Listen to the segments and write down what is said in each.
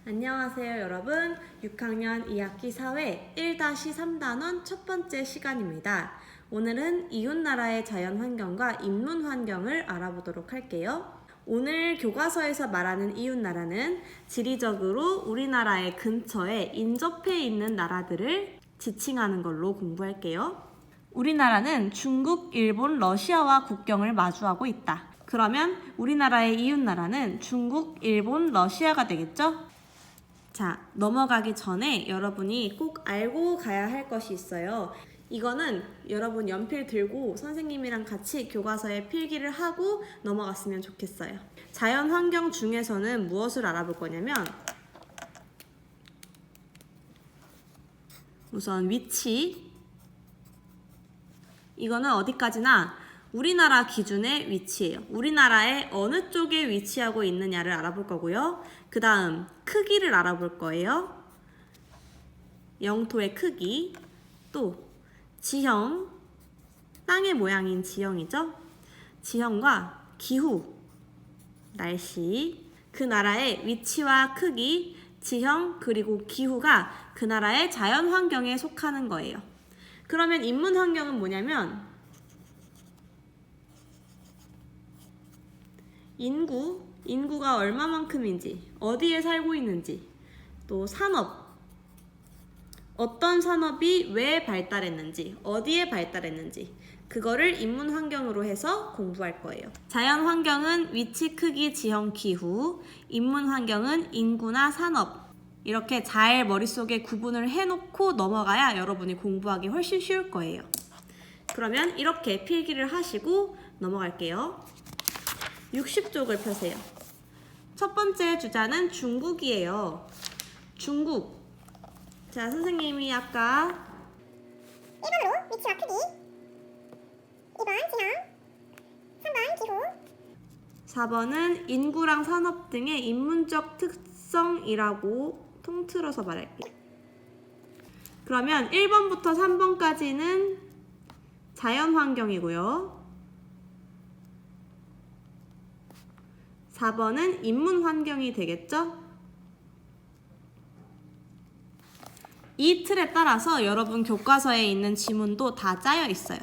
안녕하세요 여러분. 6학년 2학기 사회 1-3단원 첫 번째 시간입니다. 오늘은 이웃나라의 자연환경과 인문환경을 알아보도록 할게요. 오늘 교과서에서 말하는 이웃나라는 지리적으로 우리나라의 근처에 인접해 있는 나라들을 지칭하는 걸로 공부할게요. 우리나라는 중국, 일본, 러시아와 국경을 마주하고 있다. 그러면 우리나라의 이웃나라는 중국, 일본, 러시아가 되겠죠? 자, 넘어가기 전에 여러분이 꼭 알고 가야 할 것이 있어요. 이거는 여러분 연필 들고 선생님이랑 같이 교과서에 필기를 하고 넘어갔으면 좋겠어요. 자연환경 중에서는 무엇을 알아볼 거냐면 우선 위치. 이거는 어디까지나 우리나라 기준의 위치예요. 우리나라의 어느 쪽에 위치하고 있느냐를 알아볼 거고요. 그 다음 크기를 알아볼 거예요. 영토의 크기, 또 지형, 땅의 모양인 지형이죠. 지형과 기후, 날씨, 그 나라의 위치와 크기, 지형, 그리고 기후가 그 나라의 자연환경에 속하는 거예요. 그러면 인문환경은 뭐냐면 인구가 얼마만큼인지, 어디에 살고 있는지, 또 산업, 어떤 산업이 왜 발달했는지, 어디에 발달했는지, 그거를 인문환경으로 해서 공부할 거예요. 자연환경은 위치, 크기, 지형, 기후, 인문환경은 인구나 산업, 이렇게 잘 머릿속에 구분을 해놓고 넘어가야 여러분이 공부하기 훨씬 쉬울 거예요. 그러면 이렇게 필기를 하시고 넘어갈게요. 60쪽을 펴세요. 첫 번째 주자는 중국이에요. 중국. 자, 선생님이 아까 1번으로 위치와 크기, 2번 지형, 3번 기후, 4번은 인구랑 산업 등의 인문적 특성이라고 통틀어서 말할게요. 그러면 1번부터 3번까지는 자연환경이고요. 4번은 인문환경이 되겠죠? 이 틀에 따라서 여러분 교과서에 있는 지문도 다 짜여 있어요.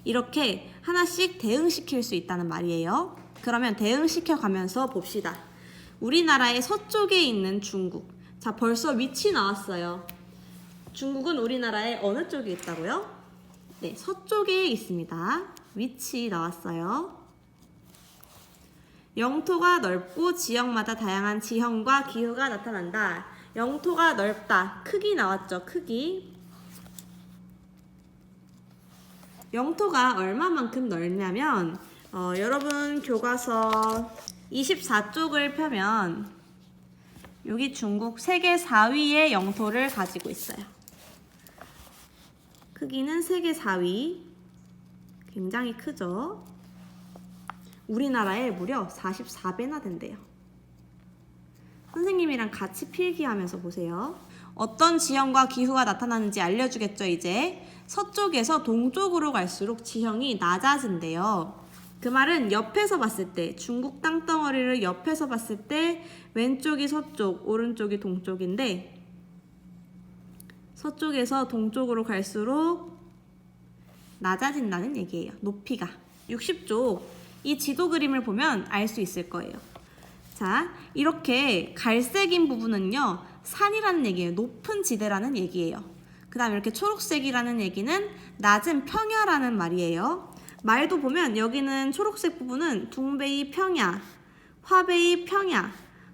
이렇게 하나씩 대응시킬 수 있다는 말이에요. 그러면 대응시켜 가면서 봅시다. 우리나라의 서쪽에 있는 중국. 자, 벌써 위치 나왔어요. 중국은 우리나라의 어느 쪽에 있다고요? 네, 서쪽에 있습니다. 위치 나왔어요. 영토가 넓고 지역마다 다양한 지형과 기후가 나타난다. 영토가 넓다. 크기 나왔죠? 크기. 영토가 얼마만큼 넓냐면 여러분 교과서 24쪽을 펴면 여기 중국 세계 4위의 영토를 가지고 있어요. 크기는 세계 4위. 굉장히 크죠? 우리나라에 무려 44배나 된대요. 선생님이랑 같이 필기하면서 보세요. 어떤 지형과 기후가 나타나는지 알려주겠죠, 이제. 서쪽에서 동쪽으로 갈수록 지형이 낮아진대요. 그 말은 옆에서 봤을 때, 중국 땅덩어리를 옆에서 봤을 때 왼쪽이 서쪽, 오른쪽이 동쪽인데 서쪽에서 동쪽으로 갈수록 낮아진다는 얘기예요. 높이가. 60쪽. 이 지도 그림을 보면 알 수 있을 거예요. 자, 이렇게 갈색인 부분은요, 산이라는 얘기예요. 높은 지대라는 얘기예요. 그 다음에 이렇게 초록색이라는 얘기는 낮은 평야라는 말이에요. 말도 보면 여기는 초록색 부분은 둥베이 평야, 화베이 평야,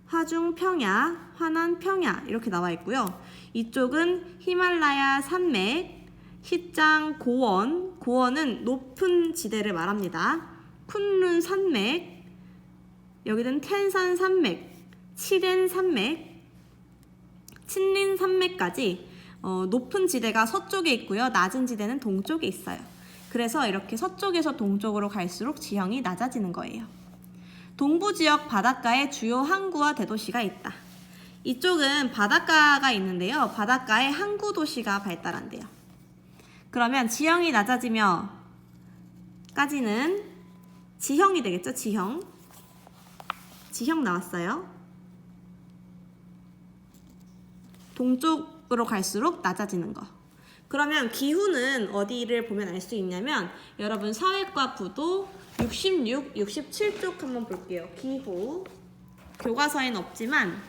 화중 평야, 화난 평야 이렇게 나와 있고요. 이쪽은 히말라야 산맥, 시장 고원, 고원은 높은 지대를 말합니다. 쿤룬 산맥, 여기는 텐산 산맥, 치렌 산맥, 친린 산맥까지 높은 지대가 서쪽에 있고요. 낮은 지대는 동쪽에 있어요. 그래서 이렇게 서쪽에서 동쪽으로 갈수록 지형이 낮아지는 거예요. 동부 지역 바닷가에 주요 항구와 대도시가 있다. 이쪽은 바닷가가 있는데요. 바닷가에 항구 도시가 발달한대요. 그러면 지형이 낮아지며 까지는 지형이 되겠죠, 지형. 지형 나왔어요. 동쪽으로 갈수록 낮아지는 거. 그러면 기후는 어디를 보면 알 수 있냐면 여러분 사회과 부도 66, 67쪽 한번 볼게요. 기후. 교과서에는 없지만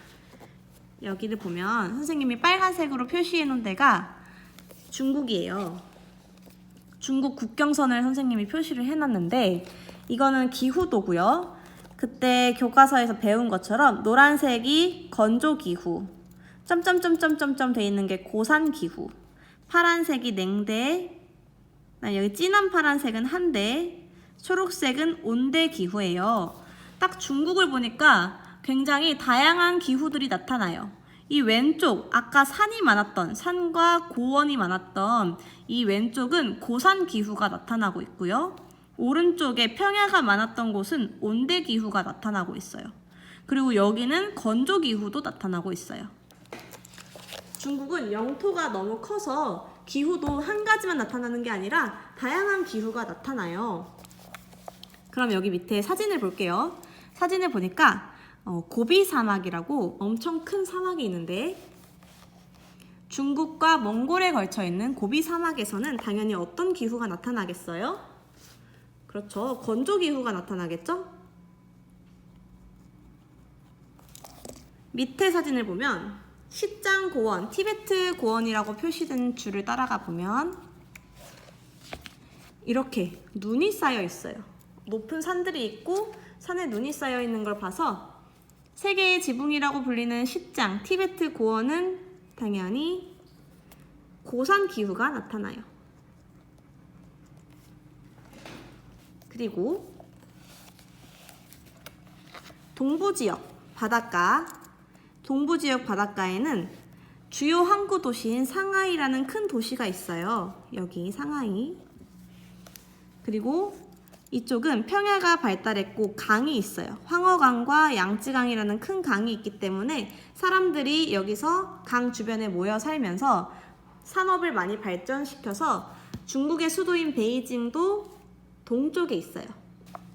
여기를 보면 선생님이 빨간색으로 표시해 놓은 데가 중국이에요. 중국 국경선을 선생님이 표시를 해놨는데 이거는 기후도고요. 그때 교과서에서 배운 것처럼 노란색이 건조기후, 점점점점점점 돼 있는 게 고산기후, 파란색이 냉대, 여기 진한 파란색은 한대, 초록색은 온대기후예요. 딱 중국을 보니까 굉장히 다양한 기후들이 나타나요. 이 왼쪽, 아까 산이 많았던, 산과 고원이 많았던 이 왼쪽은 고산기후가 나타나고 있고요. 오른쪽에 평야가 많았던 곳은 온대기후가 나타나고 있어요. 그리고 여기는 건조기후도 나타나고 있어요. 중국은 영토가 너무 커서 기후도 한 가지만 나타나는 게 아니라 다양한 기후가 나타나요. 그럼 여기 밑에 사진을 볼게요. 사진을 보니까 고비 사막이라고 엄청 큰 사막이 있는데 중국과 몽골에 걸쳐 있는 고비 사막에서는 당연히 어떤 기후가 나타나겠어요? 그렇죠. 건조 기후가 나타나겠죠? 밑에 사진을 보면 시장 고원, 티베트 고원이라고 표시된 줄을 따라가 보면 이렇게 눈이 쌓여 있어요. 높은 산들이 있고 산에 눈이 쌓여 있는 걸 봐서 세계의 지붕이라고 불리는 시장, 티베트 고원은 당연히 고산 기후가 나타나요. 그리고 동부지역 바닷가, 동부지역 바닷가에는 주요 항구 도시인 상하이라는 큰 도시가 있어요. 여기 상하이. 그리고 이쪽은 평야가 발달했고 강이 있어요. 황허강과 양쯔강이라는 큰 강이 있기 때문에 사람들이 여기서 강 주변에 모여 살면서 산업을 많이 발전시켜서 중국의 수도인 베이징도 동쪽에 있어요.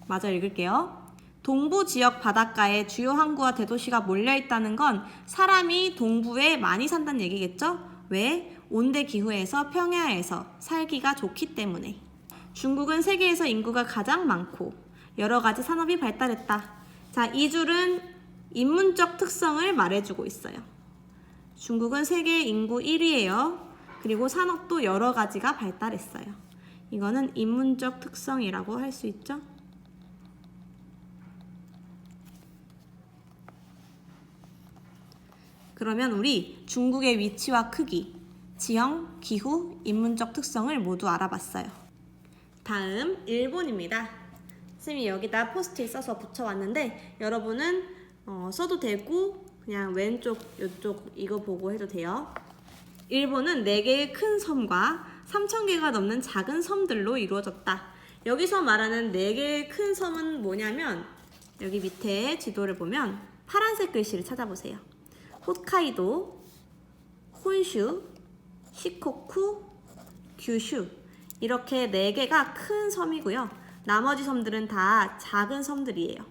마저 읽을게요. 동부 지역 바닷가에 주요 항구와 대도시가 몰려있다는 건 사람이 동부에 많이 산다는 얘기겠죠? 왜? 온대 기후에서 평야에서 살기가 좋기 때문에. 중국은 세계에서 인구가 가장 많고 여러 가지 산업이 발달했다. 자, 이 줄은 인문적 특성을 말해주고 있어요. 중국은 세계 인구 1위예요. 그리고 산업도 여러 가지가 발달했어요. 이거는 인문적 특성이라고 할 수 있죠. 그러면 우리 중국의 위치와 크기, 지형, 기후, 인문적 특성을 모두 알아봤어요. 다음 일본입니다. 쌤이 여기다 포스트잇 써서 붙여왔는데 여러분은 써도 되고 그냥 왼쪽, 이쪽 이거 보고 해도 돼요. 일본은 4개의 큰 섬과 3,000개가 넘는 작은 섬들로 이루어졌다. 여기서 말하는 4개의 큰 섬은 뭐냐면 여기 밑에 지도를 보면 파란색 글씨를 찾아보세요. 홋카이도, 혼슈, 시코쿠, 규슈 이렇게 4개가 큰 섬이고요. 나머지 섬들은 다 작은 섬들이에요.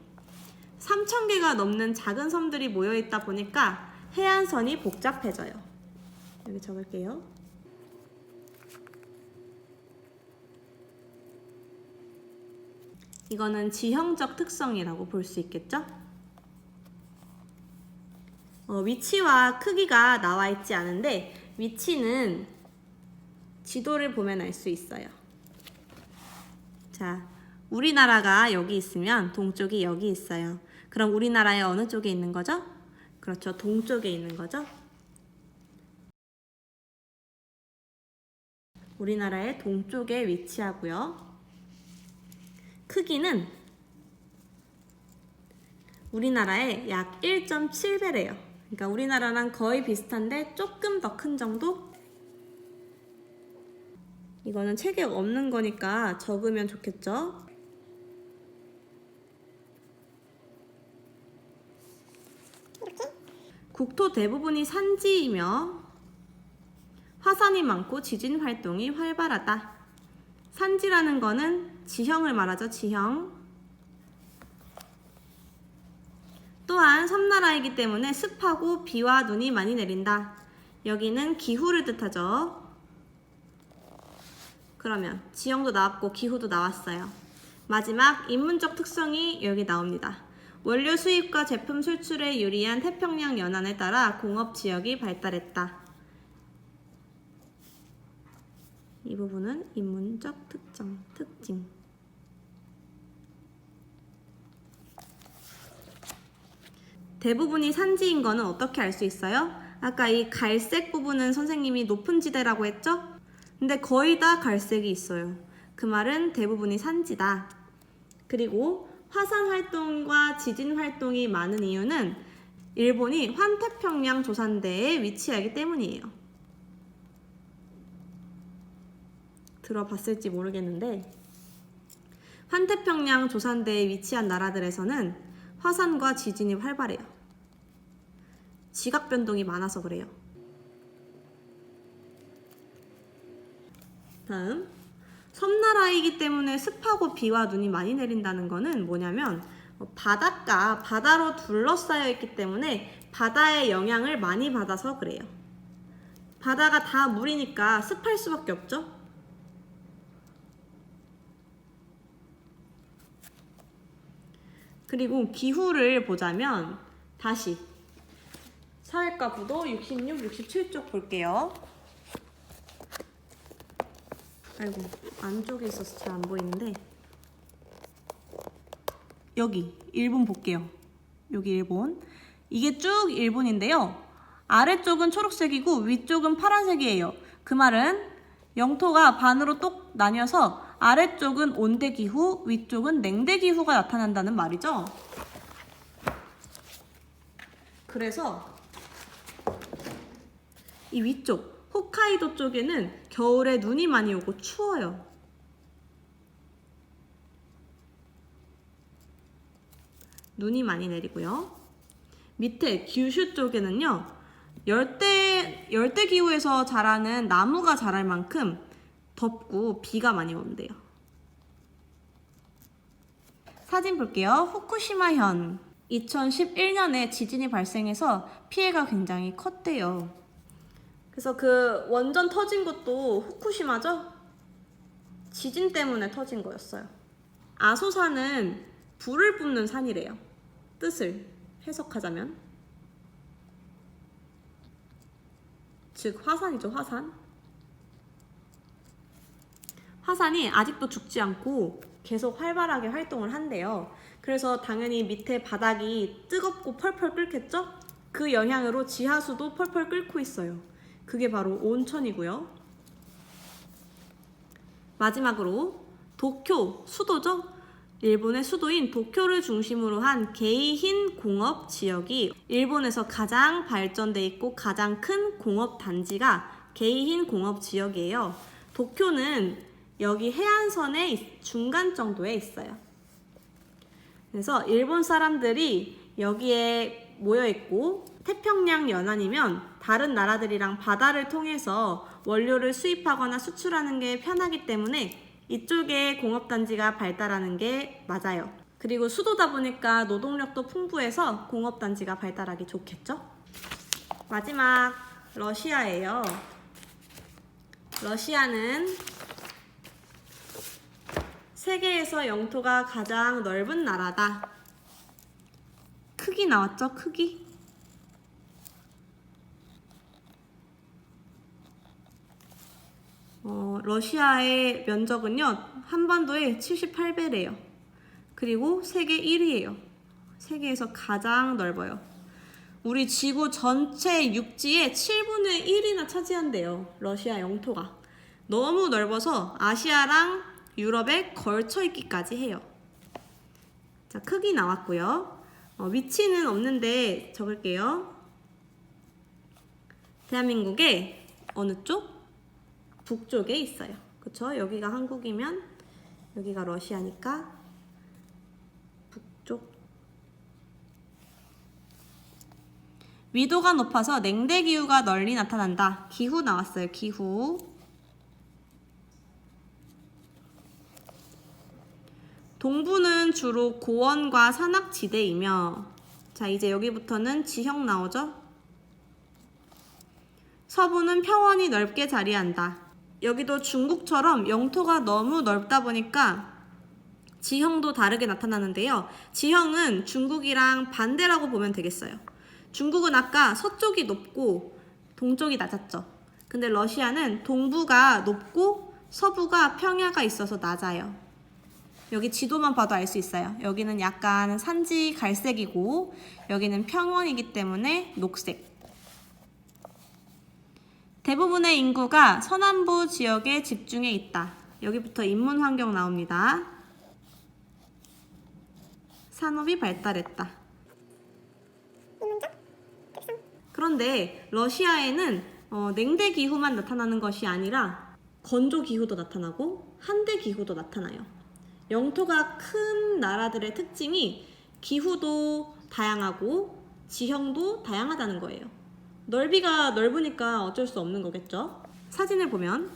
3,000개가 넘는 작은 섬들이 모여있다 보니까 해안선이 복잡해져요. 여기 적을게요. 이거는 지형적 특성이라고 볼 수 있겠죠? 위치와 크기가 나와 있지 않은데 위치는 지도를 보면 알 수 있어요. 자, 우리나라가 여기 있으면 동쪽이 여기 있어요. 그럼 우리나라의 어느 쪽에 있는 거죠? 그렇죠. 동쪽에 있는 거죠. 우리나라의 동쪽에 위치하고요. 크기는 우리나라의 약 1.7배래요. 그러니까 우리나라랑 거의 비슷한데 조금 더 큰 정도? 이거는 책에 없는 거니까 적으면 좋겠죠? 국토 대부분이 산지이며 화산이 많고 지진 활동이 활발하다. 산지라는 거는 지형을 말하죠. 지형. 또한 섬나라이기 때문에 습하고 비와 눈이 많이 내린다. 여기는 기후를 뜻하죠. 그러면 지형도 나왔고 기후도 나왔어요. 마지막 인문적 특성이 여기 나옵니다. 원료 수입과 제품 수출에 유리한 태평양 연안에 따라 공업 지역이 발달했다. 이 부분은 인문적 특징. 대부분이 산지인 거는 어떻게 알 수 있어요? 아까 이 갈색 부분은 선생님이 높은 지대라고 했죠? 근데 거의 다 갈색이 있어요. 그 말은 대부분이 산지다. 그리고 화산 활동과 지진 활동이 많은 이유는 일본이 환태평양 조산대에 위치하기 때문이에요. 들어봤을지 모르겠는데 환태평양 조산대에 위치한 나라들에서는 화산과 지진이 활발해요. 지각 변동이 많아서 그래요. 다음, 섬나라이기 때문에 습하고 비와 눈이 많이 내린다는 거는 뭐냐면 바닷가, 바다로 둘러싸여 있기 때문에 바다의 영향을 많이 받아서 그래요. 바다가 다 물이니까 습할 수밖에 없죠. 그리고 기후를 보자면 다시 사회과 부도 66, 67쪽 볼게요. 아이고, 안쪽에 있어서 잘 안 보이는데 여기 일본 볼게요. 여기 일본. 이게 쭉 일본인데요. 아래쪽은 초록색이고 위쪽은 파란색이에요. 그 말은 영토가 반으로 똑 나뉘어서 아래쪽은 온대기후, 위쪽은 냉대기후가 나타난다는 말이죠. 그래서 이 위쪽, 홋카이도 쪽에는 겨울에 눈이 많이 오고 추워요. 눈이 많이 내리고요. 밑에 규슈 쪽에는요, 열대 기후에서 자라는 나무가 자랄 만큼 덥고 비가 많이 온대요. 사진 볼게요. 후쿠시마현. 2011년에 지진이 발생해서 피해가 굉장히 컸대요. 그래서 그 원전 터진 것도 후쿠시마죠? 지진 때문에 터진 거였어요. 아소산은 불을 뿜는 산이래요. 뜻을 해석하자면. 즉 화산이죠, 화산. 화산이 아직도 죽지 않고 계속 활발하게 활동을 한대요. 그래서 당연히 밑에 바닥이 뜨겁고 펄펄 끓겠죠? 그 영향으로 지하수도 펄펄 끓고 있어요. 그게 바로 온천이고요. 마지막으로 도쿄, 수도죠? 일본의 수도인 도쿄를 중심으로 한 게이힌 공업 지역이 일본에서 가장 발전돼 있고 가장 큰 공업 단지가 게이힌 공업 지역이에요. 도쿄는 여기 해안선의 중간 정도에 있어요. 그래서 일본 사람들이 여기에 모여 있고 태평양 연안이면 다른 나라들이랑 바다를 통해서 원료를 수입하거나 수출하는 게 편하기 때문에 이쪽에 공업단지가 발달하는 게 맞아요. 그리고 수도다 보니까 노동력도 풍부해서 공업단지가 발달하기 좋겠죠? 마지막 러시아예요. 러시아는 세계에서 영토가 가장 넓은 나라다. 크기 나왔죠? 크기? 러시아의 면적은요, 한반도의 78배래요. 그리고 세계 1위예요. 세계에서 가장 넓어요. 우리 지구 전체 육지의 7분의 1이나 차지한대요. 러시아 영토가. 너무 넓어서 아시아랑 유럽에 걸쳐 있기까지 해요. 자, 크기 나왔고요. 위치는 없는데 적을게요. 대한민국의 어느 쪽? 북쪽에 있어요. 그쵸? 여기가 한국이면 여기가 러시아니까 북쪽. 위도가 높아서 냉대기후가 널리 나타난다. 기후 나왔어요. 기후. 동부는 주로 고원과 산악지대이며, 자, 이제 여기부터는 지형 나오죠? 서부는 평원이 넓게 자리한다. 여기도 중국처럼 영토가 너무 넓다 보니까 지형도 다르게 나타나는데요. 지형은 중국이랑 반대라고 보면 되겠어요. 중국은 아까 서쪽이 높고 동쪽이 낮았죠. 근데 러시아는 동부가 높고 서부가 평야가 있어서 낮아요. 여기 지도만 봐도 알 수 있어요. 여기는 약간 산지 갈색이고 여기는 평원이기 때문에 녹색. 대부분의 인구가 서남부 지역에 집중해 있다. 여기부터 인문 환경 나옵니다. 산업이 발달했다. 그런데 러시아에는 냉대 기후만 나타나는 것이 아니라 건조 기후도 나타나고 한대 기후도 나타나요. 영토가 큰 나라들의 특징이 기후도 다양하고 지형도 다양하다는 거예요. 넓이가 넓으니까 어쩔 수 없는 거겠죠. 사진을 보면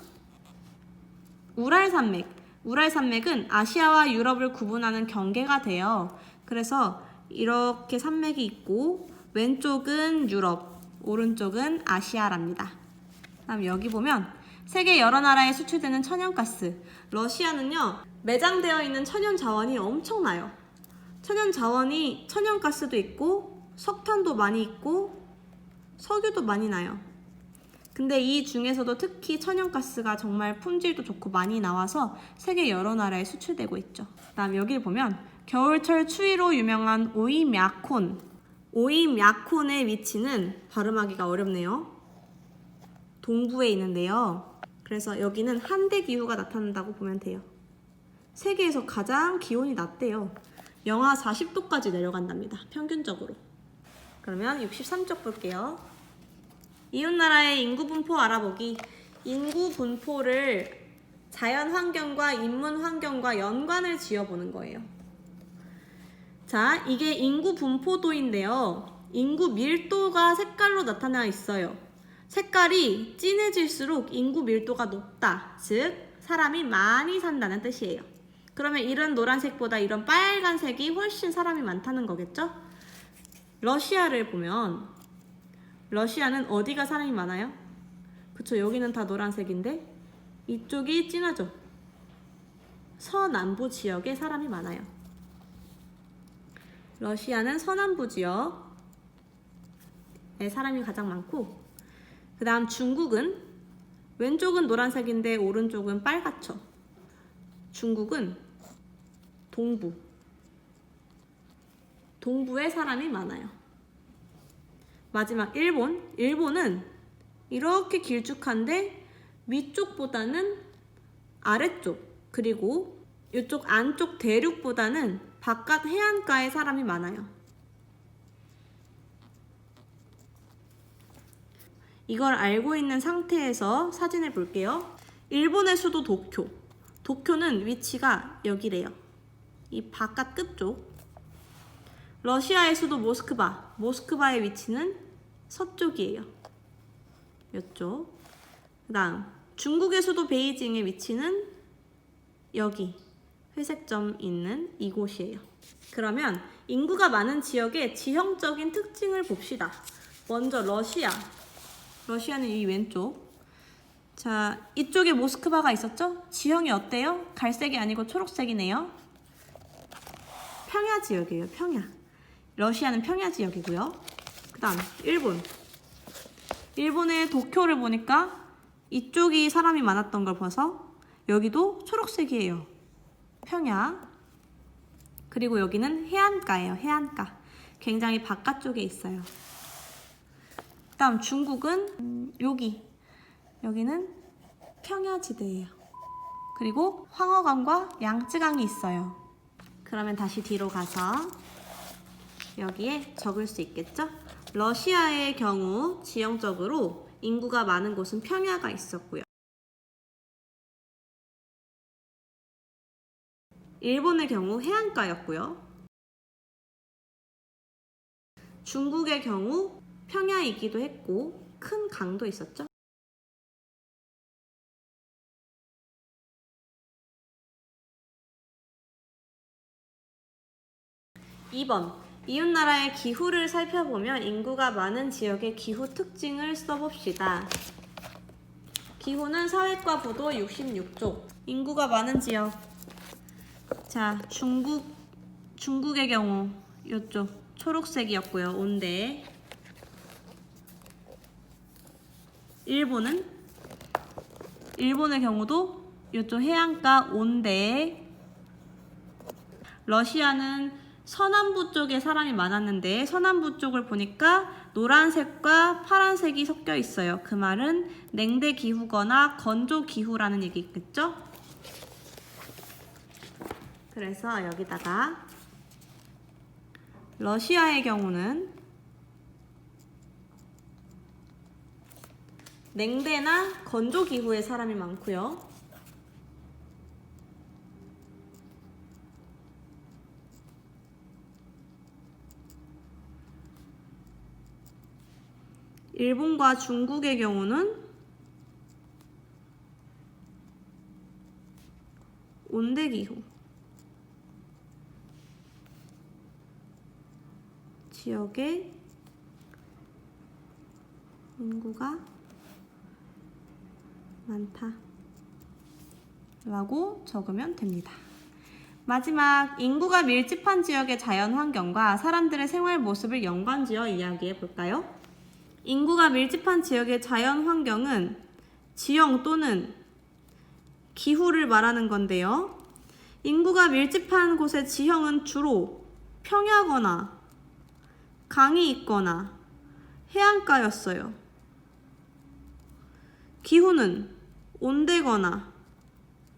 우랄산맥은 아시아와 유럽을 구분하는 경계가 돼요. 그래서 이렇게 산맥이 있고 왼쪽은 유럽, 오른쪽은 아시아랍니다. 다음 여기 보면 세계 여러 나라에 수출되는 천연가스. 러시아는요, 매장되어 있는 천연 자원이 엄청나요. 천연가스도 있고 석탄도 많이 있고 석유도 많이 나요. 근데 이 중에서도 특히 천연가스가 정말 품질도 좋고 많이 나와서 세계 여러 나라에 수출되고 있죠. 다음 여기를 보면 겨울철 추위로 유명한 오임야콘의 위치는 발음하기가 어렵네요. 동부에 있는데요. 그래서 여기는 한대 기후가 나타난다고 보면 돼요. 세계에서 가장 기온이 낮대요. 영하 40도까지 내려간답니다. 평균적으로. 그러면 63쪽 볼게요. 이웃나라의 인구 분포 알아보기. 인구 분포를 자연 환경과 인문 환경과 연관을 지어보는 거예요. 자, 이게 인구 분포도인데요. 인구 밀도가 색깔로 나타나 있어요. 색깔이 진해질수록 인구 밀도가 높다. 즉, 사람이 많이 산다는 뜻이에요. 그러면 이런 노란색보다 이런 빨간색이 훨씬 사람이 많다는 거겠죠? 러시아를 보면 러시아는 어디가 사람이 많아요? 그쵸, 여기는 다 노란색인데 이쪽이 진하죠? 서남부 지역에 사람이 많아요. 러시아는 서남부 지역에 사람이 가장 많고, 그 다음 중국은 왼쪽은 노란색인데 오른쪽은 빨갛죠. 중국은 동부에 사람이 많아요. 마지막 일본은 이렇게 길쭉한데 위쪽보다는 아래쪽, 그리고 이쪽 안쪽 대륙보다는 바깥 해안가에 사람이 많아요. 이걸 알고 있는 상태에서 사진을 볼게요. 일본의 수도 도쿄는 위치가 여기래요. 이 바깥 끝쪽. 러시아의 수도 모스크바의 위치는 서쪽이에요. 이쪽. 그 다음 중국의 수도 베이징의 위치는 여기 회색 점 있는 이곳이에요. 그러면 인구가 많은 지역의 지형적인 특징을 봅시다. 먼저 러시아는 이 왼쪽. 자, 이쪽에 모스크바가 있었죠? 지형이 어때요? 갈색이 아니고 초록색이네요. 평야 지역이에요. 평야. 러시아는 평야 지역이고요. 그 다음 일본의 도쿄를 보니까 이쪽이 사람이 많았던 걸 봐서 여기도 초록색이에요. 평야. 그리고 여기는 해안가예요. 해안가. 굉장히 바깥쪽에 있어요. 그 다음 중국은 여기는 평야지대예요. 그리고 황허강과 양쯔강이 있어요. 그러면 다시 뒤로 가서 여기에 적을 수 있겠죠? 러시아의 경우 지형적으로 인구가 많은 곳은 평야가 있었고요. 일본의 경우 해안가였고요. 중국의 경우 평야이기도 했고 큰 강도 있었죠. 2번. 이웃나라의 기후를 살펴보면 인구가 많은 지역의 기후 특징을 써봅시다. 기후는 사회과 부도 66쪽. 인구가 많은 지역. 자, 중국의 경우 이쪽 초록색이었고요. 온대. 일본의 경우도 이쪽 해안가 온대. 러시아는 서남부 쪽에 사람이 많았는데 서남부 쪽을 보니까 노란색과 파란색이 섞여 있어요. 그 말은 냉대 기후거나 건조 기후라는 얘기겠죠? 그래서 여기다가 러시아의 경우는 냉대나 건조 기후에 사람이 많고요. 일본과 중국의 경우는 온대기후 지역에 인구가 많다 라고 적으면 됩니다. 마지막 인구가 밀집한 지역의 자연환경과 사람들의 생활 모습을 연관지어 이야기해 볼까요? 인구가 밀집한 지역의 자연환경은 지형 또는 기후를 말하는 건데요. 인구가 밀집한 곳의 지형은 주로 평야거나 강이 있거나 해안가였어요. 기후는 온대거나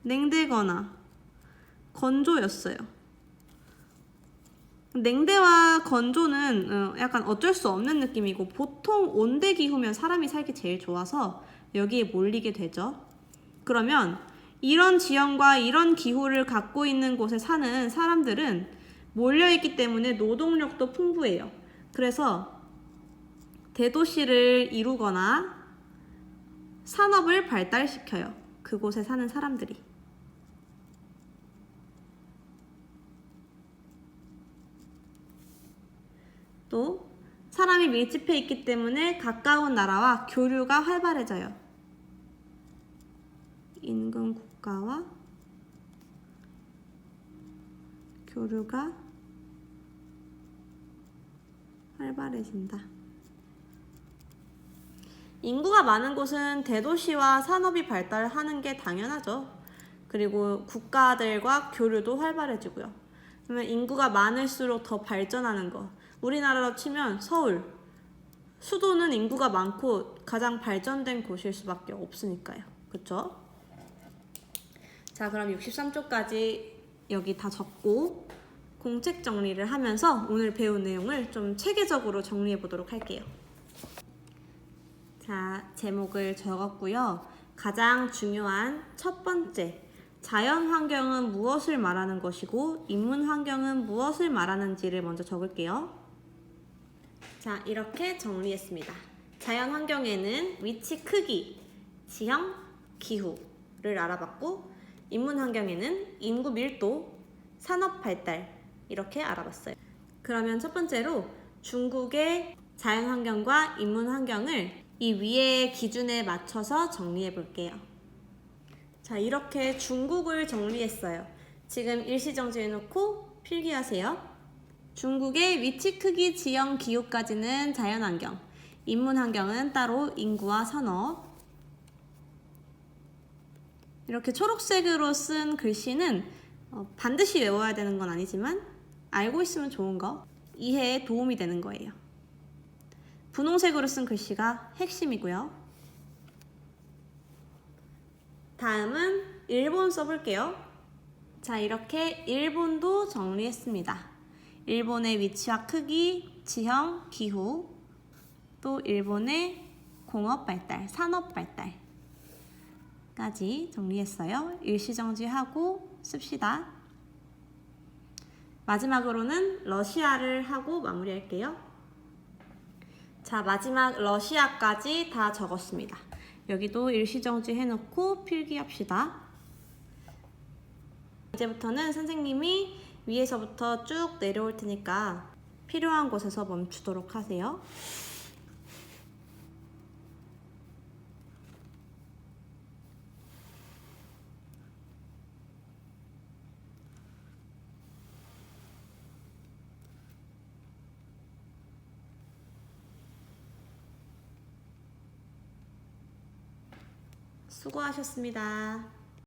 냉대거나 건조였어요. 냉대와 건조는 약간 어쩔 수 없는 느낌이고 보통 온대 기후면 사람이 살기 제일 좋아서 여기에 몰리게 되죠. 그러면 이런 지형과 이런 기후를 갖고 있는 곳에 사는 사람들은 몰려있기 때문에 노동력도 풍부해요. 그래서 대도시를 이루거나 산업을 발달시켜요. 그곳에 사는 사람들이. 또 사람이 밀집해 있기 때문에 가까운 나라와 교류가 활발해져요. 인근 국가와 교류가 활발해진다. 인구가 많은 곳은 대도시와 산업이 발달하는 게 당연하죠. 그리고 국가들과 교류도 활발해지고요. 그러면 인구가 많을수록 더 발전하는 거. 우리나라로 치면 서울, 수도는 인구가 많고 가장 발전된 곳일 수밖에 없으니까요. 그쵸? 자, 그럼 63쪽까지 여기 다 적고 공책 정리를 하면서 오늘 배운 내용을 좀 체계적으로 정리해 보도록 할게요. 자, 제목을 적었고요. 가장 중요한 첫 번째, 자연 환경은 무엇을 말하는 것이고 인문 환경은 무엇을 말하는지를 먼저 적을게요. 자, 이렇게 정리했습니다. 자연 환경에는 위치 크기, 지형, 기후를 알아봤고 인문 환경에는 인구 밀도, 산업 발달 이렇게 알아봤어요. 그러면 첫 번째로 중국의 자연 환경과 인문 환경을 이 위의 기준에 맞춰서 정리해 볼게요. 자, 이렇게 중국을 정리했어요. 지금 일시정지 해놓고 필기하세요. 중국의 위치, 크기, 지형, 기후까지는 자연환경, 인문환경은 따로 인구와 산업. 이렇게 초록색으로 쓴 글씨는 반드시 외워야 되는 건 아니지만 알고 있으면 좋은 거, 이해에 도움이 되는 거예요. 분홍색으로 쓴 글씨가 핵심이고요. 다음은 일본 써볼게요. 자, 이렇게 일본도 정리했습니다. 일본의 위치와 크기, 지형, 기후, 또 일본의 공업 발달, 산업 발달까지 정리했어요. 일시정지하고 씁시다. 마지막으로는 러시아를 하고 마무리할게요. 자, 마지막 러시아까지 다 적었습니다. 여기도 일시정지 해놓고 필기합시다. 이제부터는 선생님이 위에서부터 쭉 내려올 테니까 필요한 곳에서 멈추도록 하세요. 수고하셨습니다.